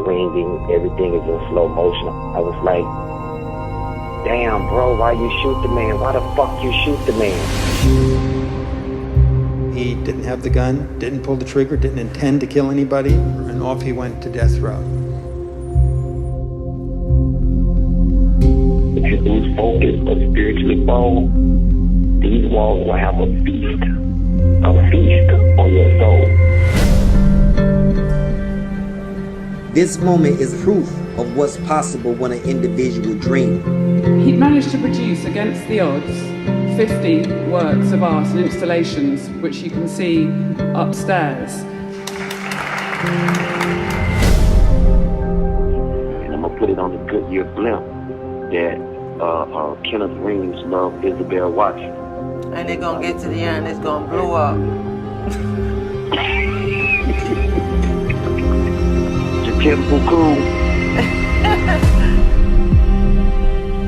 ringing, everything is in slow motion. I was like, damn, bro, why you shoot the man? Why the fuck you shoot the man? He didn't have the gun, didn't pull the trigger, didn't intend to kill anybody, and off he went to death row. If you lose focus or spiritually fall, these walls will have a feast on your soul. This moment is proof of what's possible when an individual dreams. He managed to produce, against the odds, 50 works of art and installations, which you can see upstairs. And I'm gonna put it on the Goodyear blimp that Kenneth Reams loved Isabel Watson. And they're gonna get to the end, it's gonna blow up. Jakim Puku.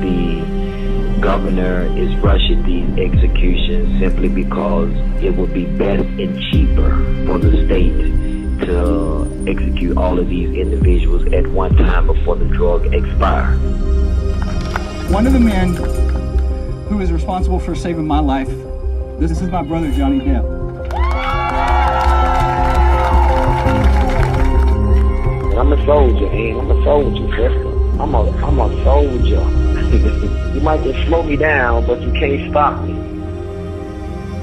The governor is rushing these executions simply because it would be best and cheaper for the state to execute all of these individuals at one time before the drug expires. One of the men who is responsible for saving my life, this is my brother, Johnny Depp. I'm a soldier, man. I'm a soldier, sister. I'm a soldier. You might just slow me down, but you can't stop me.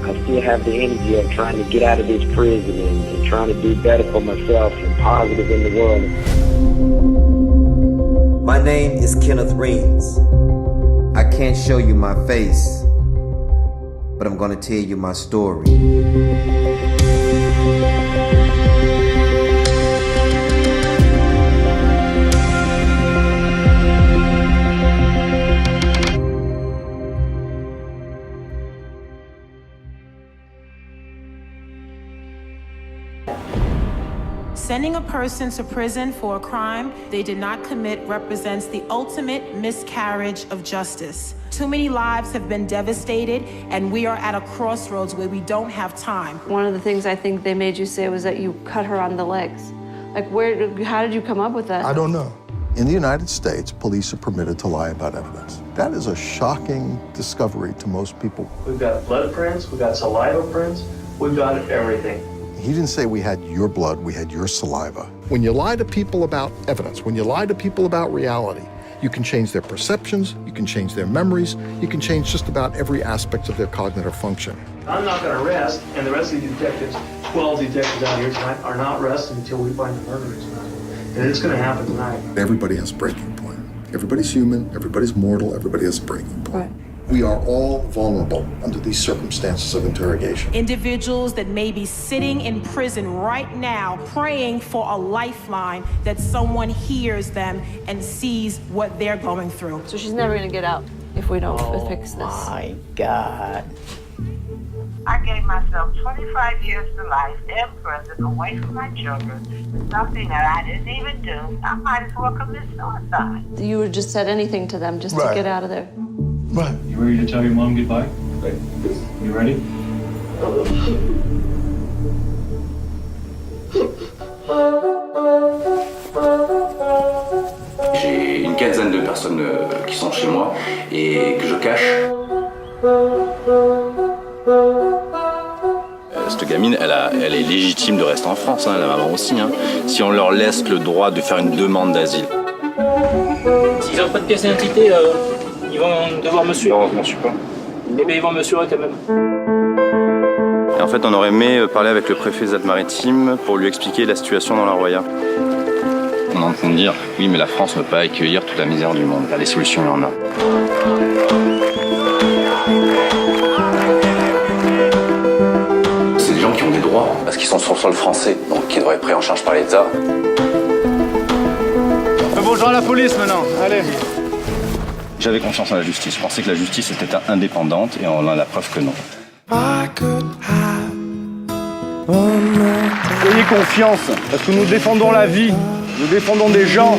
I still have the energy of trying to get out of this prison and trying to do better for myself and positive in the world. My name is Kenneth Reams. I can't show you my face, but I'm gonna tell you my story. Sending a person to prison for a crime they did not commit represents the ultimate miscarriage of justice. Too many lives have been devastated, and we are at a crossroads where we don't have time. One of the things I think they made you say was that you cut her on the legs. Like, how did you come up with that? I don't know. In the United States, police are permitted to lie about evidence. That is a shocking discovery to most people. We've got blood prints, we've got saliva prints, we've got everything. He didn't say we had your blood, we had your saliva. When you lie to people about evidence, when you lie to people about reality, you can change their perceptions, you can change their memories, you can change just about every aspect of their cognitive function. I'm not going to rest, and the rest of the detectives, 12 detectives out here tonight, are not resting until we find the murderers tonight. And it's going to happen tonight. Everybody has a breaking point. Everybody's human, everybody's mortal, everybody has a breaking point. Right. We are all vulnerable under these circumstances of interrogation. Individuals that may be sitting in prison right now praying for a lifeline that someone hears them and sees what they're going through. So she's never going to get out if we don't fix this. Oh my God. I gave myself 25 years to life in prison, away from my children, something that I didn't even do. I might as well commit suicide. You would just said anything to them just to get out of there. Right. You ready to tell your mom goodbye? Right. You ready? J'ai une quinzaine de personnes qui sont chez moi et que je cache. Cette gamine, elle est légitime de rester en France, hein, la maman aussi. Hein, si on leur laisse le droit de faire une demande d'asile. S'ils n'ont pas de pièce d'identité, ils vont devoir me suivre. Non, je m'en suis pas. Eh bien, ils vont me suivre quand même. Et en fait, on aurait aimé parler avec le préfet des Alpes-Maritimes pour lui expliquer la situation dans la Roya. On entend dire, oui, mais la France ne peut pas accueillir toute la misère du monde. Là, les solutions, il y en a. C'est des gens qui ont des droits, parce qu'ils sont sur le sol français, donc qui devraient être pris en charge par l'État. Bonjour à la police maintenant, allez. J'avais confiance en la justice. Je pensais que la justice était indépendante et on a la preuve que non. Ayez confiance, parce que nous défendons la vie, nous défendons des gens.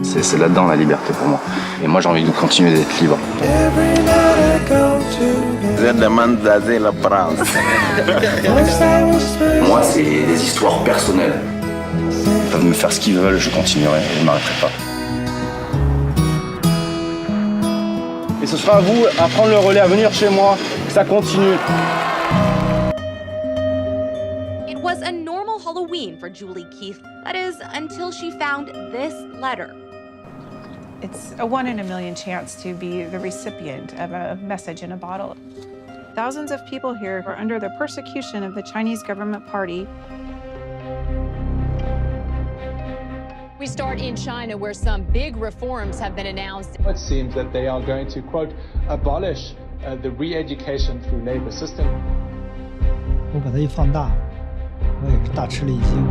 C'est là-dedans la liberté pour moi. Et moi j'ai envie de continuer d'être libre. Je demande d'asile en France. Moi c'est des histoires personnelles. Ils peuvent me faire ce qu'ils veulent, je continuerai, je ne m'arrêterai pas. Et ce sera à vous à prendre le relais, à venir chez moi, que ça continue. It was a normal Halloween for Julie Keith. That is, until she found this letter. It's a 1 in a million chance to be the recipient of a message in a bottle. Thousands of people here are under the persecution of the Chinese government party. We start in China, where some big reforms have been announced. It seems that they are going to, quote, abolish the re-education through labor system. 我把它一放大，我也大吃了一惊。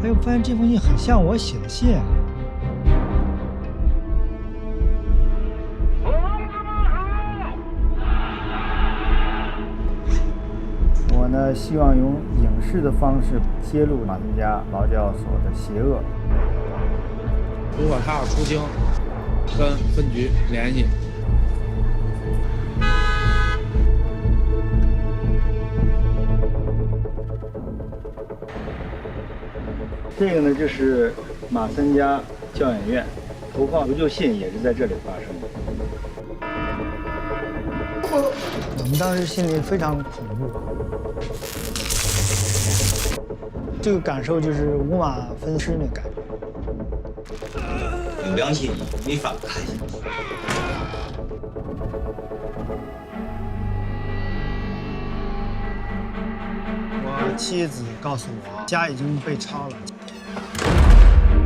哎，我发现这封信很像我写的信啊。我呢，希望用影视的方式揭露马三家劳教所的邪恶。如果他要出京，跟分局联系。这个呢，就是马三家教养院投放求救信，也是在这里发生的。我们当时心里非常恐怖，这个感受就是五马分尸那感觉。有良心没法看下去。我妻子告诉我，家已经被抄了，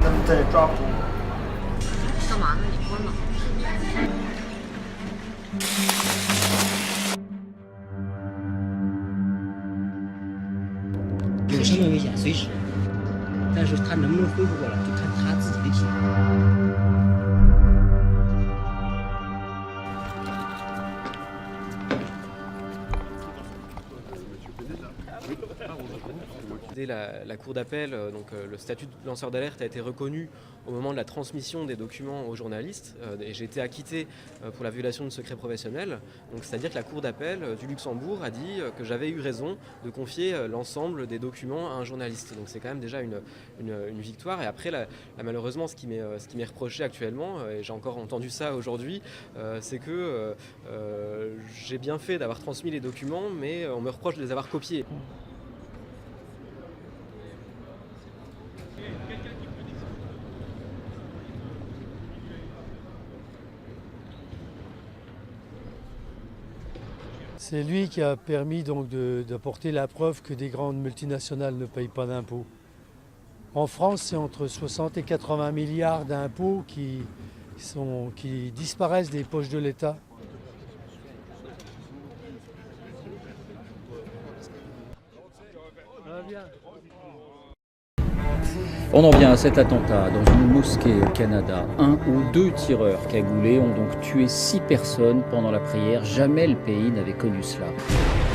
他们在抓捕我。干嘛呢？你关了。有生命危险，随时。但是他能不能恢复过来，就看他自己的体力。La cour d'appel, donc le statut de lanceur d'alerte a été reconnu au moment de la transmission des documents aux journalistes et j'ai été acquitté pour la violation de secret professionnel. Donc c'est-à-dire que la cour d'appel du Luxembourg a dit que j'avais eu raison de confier l'ensemble des documents à un journaliste. Donc c'est quand même déjà une victoire. Et après, malheureusement, ce qui m'est reproché actuellement, et j'ai encore entendu ça aujourd'hui, c'est que j'ai bien fait d'avoir transmis les documents, mais on me reproche de les avoir copiés. C'est lui qui a permis donc d'apporter la preuve que des grandes multinationales ne payent pas d'impôts. En France, c'est entre 60 et 80 milliards d'impôts qui disparaissent des poches de l'État. On en vient à cet attentat dans une mosquée au Canada. 1 ou 2 tireurs cagoulés ont donc tué 6 personnes pendant la prière. Jamais le pays n'avait connu cela.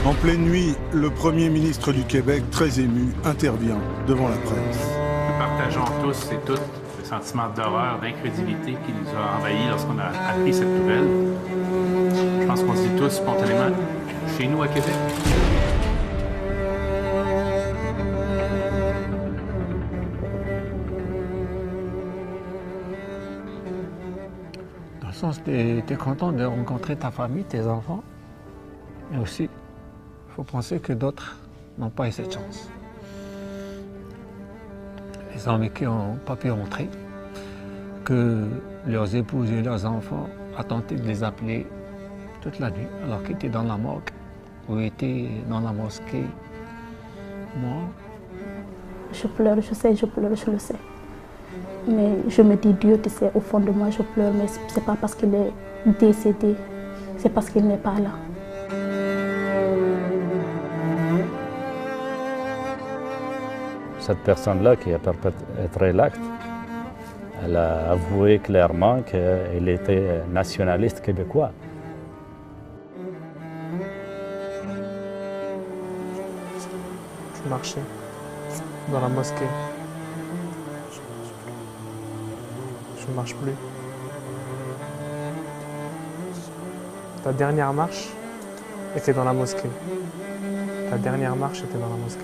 En pleine nuit, le Premier ministre du Québec, très ému, intervient devant la presse. Nous partageons tous et toutes le sentiment d'horreur, d'incrédulité qui nous a envahis lorsqu'on a appris cette nouvelle. Je pense qu'on se dit tous spontanément, chez nous à Québec. Tu es content de rencontrer ta famille, tes enfants, mais aussi, il faut penser que d'autres n'ont pas eu cette chance. Les hommes qui n'ont pas pu rentrer, que leurs épouses et leurs enfants ont tenté de les appeler toute la nuit, alors qu'ils étaient dans la morgue ou étaient dans la mosquée. Moi, je pleure, je sais, je pleure, je le sais. Mais je me dis, Dieu, tu sais, au fond de moi, je pleure, mais ce n'est pas parce qu'il est décédé, c'est parce qu'il n'est pas là. Cette personne-là qui a perpétré l'acte, elle a avoué clairement qu'elle était nationaliste québécois. Je marchais dans la mosquée. Je ne marche plus. Ta dernière marche était dans la mosquée. Ta dernière marche était dans la mosquée.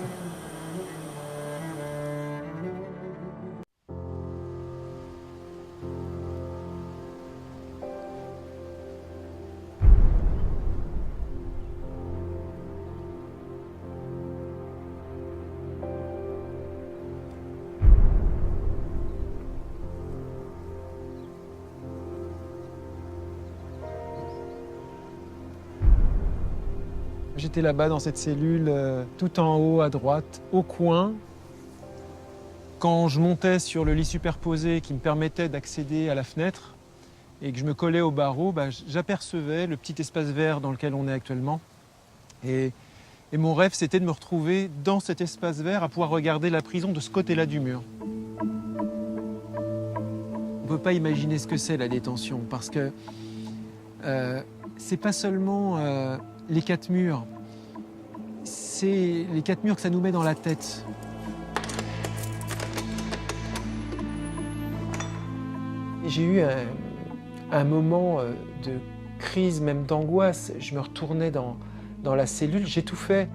J'étais là-bas dans cette cellule, tout en haut à droite, au coin. Quand je montais sur le lit superposé qui me permettait d'accéder à la fenêtre et que je me collais au barreau, j'apercevais le petit espace vert dans lequel on est actuellement. Et mon rêve, c'était de me retrouver dans cet espace vert à pouvoir regarder la prison de ce côté-là du mur. On ne peut pas imaginer ce que c'est la détention parce que c'est pas seulement les 4 murs, c'est les 4 murs que ça nous met dans la tête. J'ai eu un moment de crise, même d'angoisse. Je me retournais dans la cellule, j'étouffais.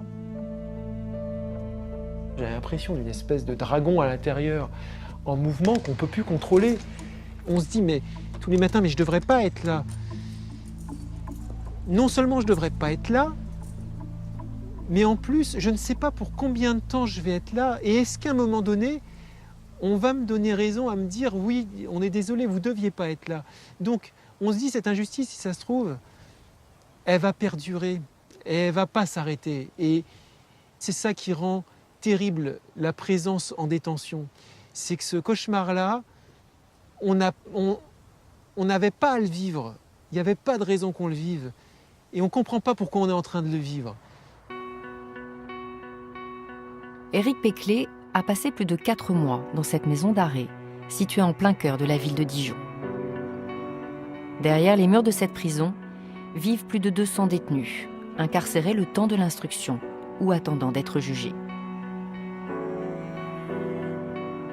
J'ai l'impression d'une espèce de dragon à l'intérieur, en mouvement qu'on ne peut plus contrôler. On se dit, mais tous les matins, mais je ne devrais pas être là. Non seulement je ne devrais pas être là, mais en plus, je ne sais pas pour combien de temps je vais être là. Et est-ce qu'à un moment donné, on va me donner raison à me dire, oui, on est désolé, vous ne deviez pas être là. Donc, on se dit, cette injustice, si ça se trouve, elle va perdurer, et elle ne va pas s'arrêter. Et c'est ça qui rend terrible la présence en détention. C'est que ce cauchemar-là, on n'avait pas à le vivre. Il n'y avait pas de raison qu'on le vive. Et on ne comprend pas pourquoi on est en train de le vivre. Éric Péclet a passé plus de 4 mois dans cette maison d'arrêt, située en plein cœur de la ville de Dijon. Derrière les murs de cette prison vivent plus de 200 détenus, incarcérés le temps de l'instruction ou attendant d'être jugés.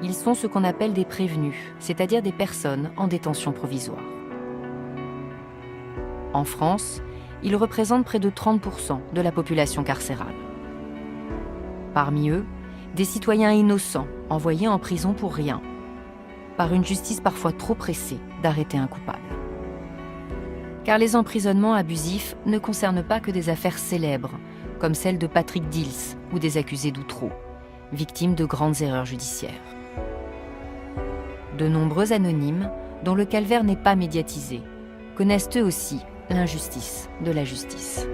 Ils sont ce qu'on appelle des prévenus, c'est-à-dire des personnes en détention provisoire. En France, ils représentent près de 30% de la population carcérale. Parmi eux, des citoyens innocents envoyés en prison pour rien, par une justice parfois trop pressée d'arrêter un coupable. Car les emprisonnements abusifs ne concernent pas que des affaires célèbres, comme celle de Patrick Dils ou des accusés d'Outreau, victimes de grandes erreurs judiciaires. De nombreux anonymes, dont le calvaire n'est pas médiatisé, connaissent eux aussi l'injustice de la justice.